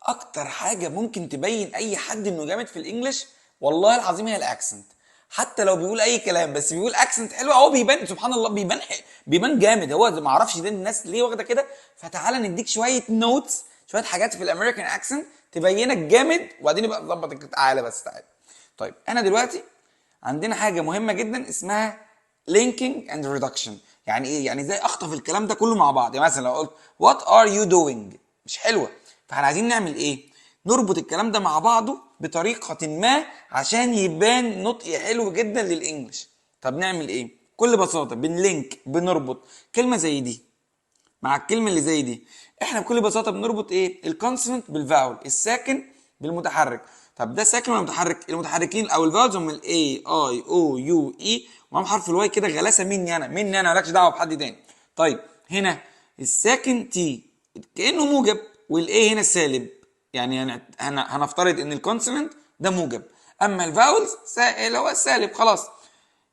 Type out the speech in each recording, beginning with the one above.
اكتر حاجه ممكن تبين اي حد انه جامد في الانجليش والله العظيم هي الاكسنت. حتى لو بيقول اي كلام بس بيقول اكسنت حلو، هو بيبان سبحان الله، بيبان جامد. هو ما اعرفش ده الناس ليه واخده كده. فتعالى نديك شويه نوتس، شويه حاجات في الامريكان اكسنت تبينك جامد، وبعدين يبقى نظبط تعالى بس تعالى. طيب انا دلوقتي عندنا حاجه مهمه جدا اسمها linking and reduction. يعني ايه؟ يعني ازاي اخطف الكلام ده كله مع بعض. يعني مثلا لو قلت what are you doing مش حلوه، فاحنا عايزين نعمل ايه؟ نربط الكلام ده مع بعضه بطريقه ما عشان يبان نطق حلو جدا للانجليش. طب نعمل ايه؟ بكل بساطه بنلينك، بنربط كلمه زي دي مع الكلمه اللي زي دي. احنا بكل بساطه بنربط ايه؟ الكونسونانت بالفاول، الساكن بالمتحرك. طب ده ساكن ولا متحرك؟ المتحركين او الفاولز هم الاي اي او يو اي، ومعاهم حرف الواي كده غلاسه مني انا، مالكش دعوه بحد تاني. طيب هنا الساكن تي كانه موجب، والاي هنا سالب. يعني هنفترض ان الكونسونانت ده موجب، اما الفاولز اللي هو السالب. خلاص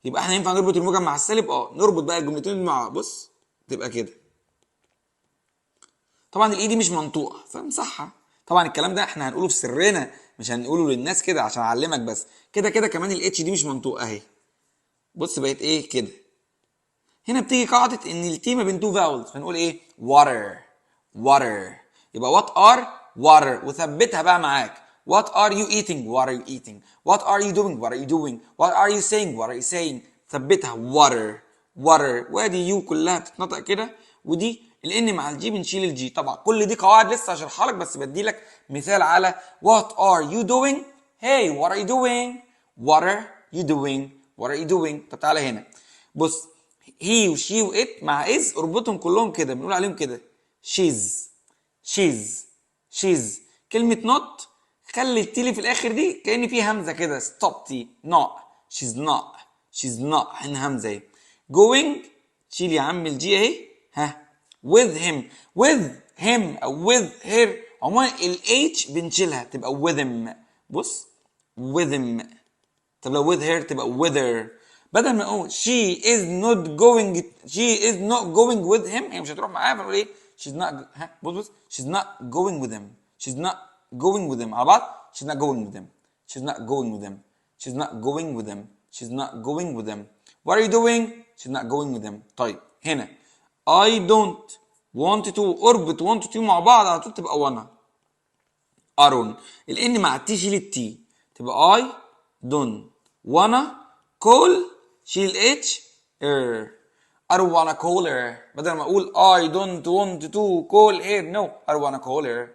يبقى احنا ينفع نربط الموجب مع السالب. نربط بقى الجملتين مع بص تبقى كده. طبعا الاي دي مش منطوقه فامسحها. طبعا الكلام ده احنا هنقوله في سرنا، مش هنقوله للناس كده عشان اعلمك بس. كده كده كمان الاتش دي مش منطوقه اهي. بص بقت ايه كده. هنا بتيجي قاعده ان التي ما بين تو فاولز، فنقول ايه؟ water water. يبقى what are water، وثبتها بقى معاك. what are you eating what are you eating what are you doing what are you doing what are you saying what are you saying. ثبتها water water. وادي يو كلها بتتنطق كده، ودي الان مع الجي بنشيل الجي. طبعا كل دي قواعد لسه هشرحها لك، بس بدي لك مثال على what are you doing. hey what are you doing what are you doing what are you doing. طب تعالى هنا بص، هي وشي وات مع از اربطهم كلهم كده، بنقول عليهم كده شيز شيز شيز. كلمة نوت خلي التي اللي في الاخر دي كأن في همزة كده، ستوب تي نوت. شيز نوت شيز نوت هنا همزة اهي. جوينج شيل يا عم الجي اهي. ها with him with him او with her. عموما الاتش بنشيلها تبقى with him. بص with him. طب لو with her تبقى wither. بدل ما اقول she is not going with him، هي مش هتروح معاه، فنقول ايه؟ she's not بص she's not going with him she's not going with him على بعض. she's not going with him she's not going with him she's not going with him she's not going with him. what are you doing she's not going with him. طيب هنا I don't want to اربط want to مع بعض على طول تبقى wanna. ارون الان مع التي شيل التي تبقى I don't wanna call شيل اتش I don't wanna call her. بدل ما اقول I don't want to call her no I don't wanna call her.